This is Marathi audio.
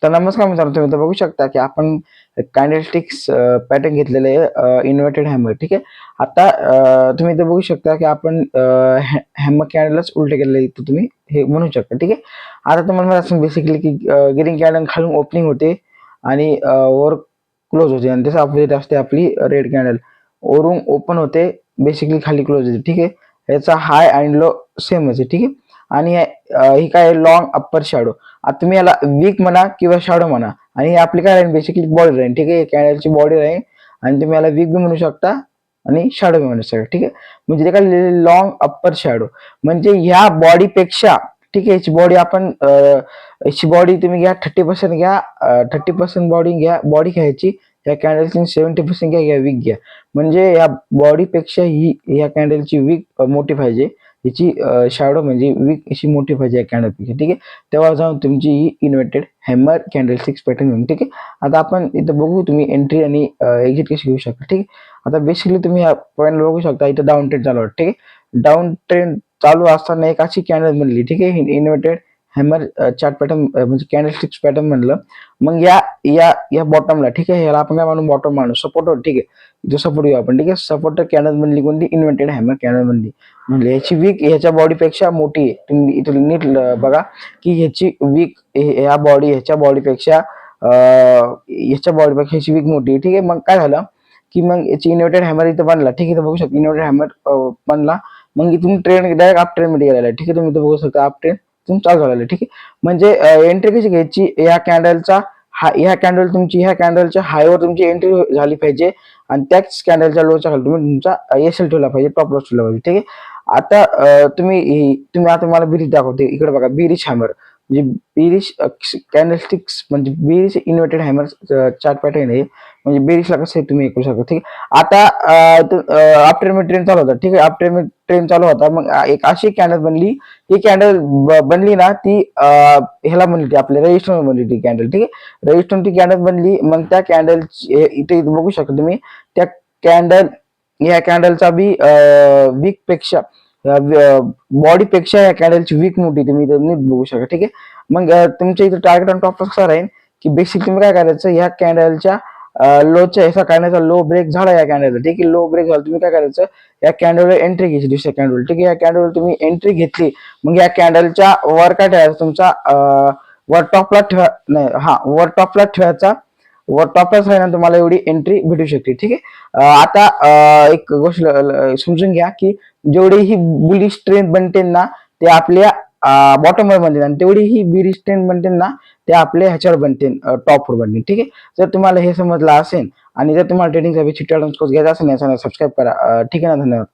तर नमस्कार मित्रांनो, तुम्ही इथं बघू शकता की आपण कॅन्डलस्टिक्स पॅटर्न घेतलेले आहे इन्व्हर्टेड हॅमर. ठीक आहे. आता तुम्ही इथं बघू शकता की आपण हॅमर कॅन्डलच उलटे केलेले इथं तुम्ही हे म्हणू शकता. ठीक आहे. आता तुम्हाला माहित असेल बेसिकली की ग्रीन कॅन्डल खालून ओपनिंग होते आणि वर क्लोज होते आणि त्याचा अपोजिट असते आपली रेड कॅन्डल. वरून ओपन होते, बेसिकली खाली क्लोज होते. ठीक आहे. याचा हाय आणि लो सेमच आहे. ठीक आहे. आणि ही काय लॉंग अप्पर शॅडो. आता तुम्ही याला वीक म्हणा किंवा शॅडो म्हणा, आणि हे आपली काय राहील बेसिकली बॉडी राहील. ठीक आहे. कॅन्डलची बॉडी राहील आणि तुम्ही याला वीक बी म्हणू शकता आणि शॅडो बी म्हणू शकता. ठीक आहे. म्हणजे ते काय लॉंग अप्पर शॅडो म्हणजे ह्या बॉडीपेक्षा, ठीक आहे, याची बॉडी आपण याची बॉडी तुम्ही घ्या 30% घ्या, 30% बॉडी घ्या, बॉडी घ्यायची या कॅन्डलची, 70% घ्या वीक घ्या. म्हणजे या बॉडीपेक्षा ही या कॅन्डलची वीक मोठी पाहिजे, याची शॅडो म्हणजे वीक अशी मोठी पाहिजे या कॅन्डलपेक्षा. ठीक आहे. तेव्हा जाऊन तुमची ही इन्व्हर्टेड हॅमर कॅन्डलस्टिक्स पॅटर्न होईल. ठीक आहे. आता आपण इथं बघू तुम्ही एंट्री आणि एक्झिट कशी घेऊ शकता. ठीक आहे. आता बेसिकली तुम्ही या पॉईंट बघू शकता, इथं डाऊन ट्रेंड चालू आहे. ठीक आहे. डाऊन ट्रेंड चालू असताना एक अशी कॅन्डल बनली. ठीक आहे. इन्व्हर्टेड हॅमर चार्ट पॅटर्न म्हणजे कॅन्डलस्टिक्स पॅटर्न म्हणलं. मग या या या बॉटमला, ठीक आहे, याला आपण काय म्हणू, बॉटम मानू, सपोर्टर. ठीक आहे. जो सपोर्ट घेऊ आपण. ठीक आहे. सपोर्टर कॅन्डल बनली कोणती, इन्व्हर्टेड हॅमर कॅन्डल बनली. म्हणजे याची वीक ह्याच्या बॉडीपेक्षा मोठी आहे. तुम्ही इथं नीट बघा की ह्याची वीक ह्या बॉडी ह्याच्या बॉडीपेक्षा ह्याची वीक मोठी आहे. ठीक आहे. मग काय झालं की मग याची इन्व्हर्टेड हॅमर इथं बनला. ठीक आहे. इथं बघू शकता इन्व्हर्टेड हॅमर बनला. मग इथून ट्रेंड डायरेक्ट अप ट्रेंड मध्ये गेलेला आहे. ठीक आहे. तुम्ही इथं बघू शकता अप ट्रेंड तुम्ही चालू झालेला आहे. ठीक आहे. म्हणजे एंट्री कशी घ्यायची, या कॅन्डलचा ह्या कॅन्डल तुमची ह्या कॅन्डलच्या हायवर तुमची एंट्री झाली पाहिजे आणि त्याच कॅन्डलच्या लोच्या खाली तुम्ही तुमचा एसएल ठेवला पाहिजे, टॉप लॉस ठेवला पाहिजे. ठीक आहे. आता तुम्ही आता मला बिरीज दाखवते. इकडे बघा, बिरिश हॅमर म्हणजे बिरिश कॅन्डलस्टिक्स म्हणजे bearish inverted hammer chart pattern आहे. म्हणजे बेरिशला कसं आहे तुम्ही करू शकता. ठीक आहे. आता आफ्टर मी ट्रेन चालू होता. ठीक आहे. आफ्टर मी ट्रेन चालू होता, मग एक अशी कॅन्डल बनली. ही कॅन्डल बनली ना, ती ह्याला बनली, ती आपल्या रजिस्टर बनली ती कॅन्डल. ठीक आहे. रजिस्टर ती कॅन्डल बनली. मग त्या कॅन्डल इथे बघू शकता तुम्ही, त्या कॅन्डल या कॅन्डलचा बी वीक पेक्षा बॉडीपेक्षा या कॅन्डलची वीक मोठी तुम्ही इथं नीट बघू शकता. ठीक आहे. मग तुमच्या इथं टार्गेट ऑन टॉप कसा राहील की बेसिक तुम्ही काय करायचं, ह्या कॅन्डलच्या लोच्या ह्याचा कॅन्डलचा लो ब्रेक झाला या कॅन्डलचा. ठीक आहे. लो ब्रेक झाला, तुम्ही काय करायचं, या कॅन्डलवर एंट्री घ्यायची, दुसऱ्या कॅन्डल. ठीक आहे. या कॅन्डलवर तुम्ही एंट्री घेतली, मग या कॅन्डलच्या वर काय ठेवायचं, तुमचा वर टॉपला ठेवा, नाही, हा, वर टॉपला ठेवायचा. वर टॉपलाच राहील, तुम्हाला एवढी एंट्री भेटू शकते. ठीक आहे. आता एक गोष्ट समजून घ्या की जेवढी ही बुलिश ट्रेंड बनते ना, ते आपल्या बॉटमवर बनते आणि तेवढी ही बिरिश ट्रेंड बनते ना, ते आपल्या ह्याच्यावर बनते, टॉपवर बनते. ठीक आहे. जर तुम्हाला हे समजलं असेल आणि जर तुम्हाला ट्रेडिंगचा बेसिक कोर्स घ्यायचा असेल, याचा सबस्क्राईब करा. ठीक आहे ना. धन्यवाद.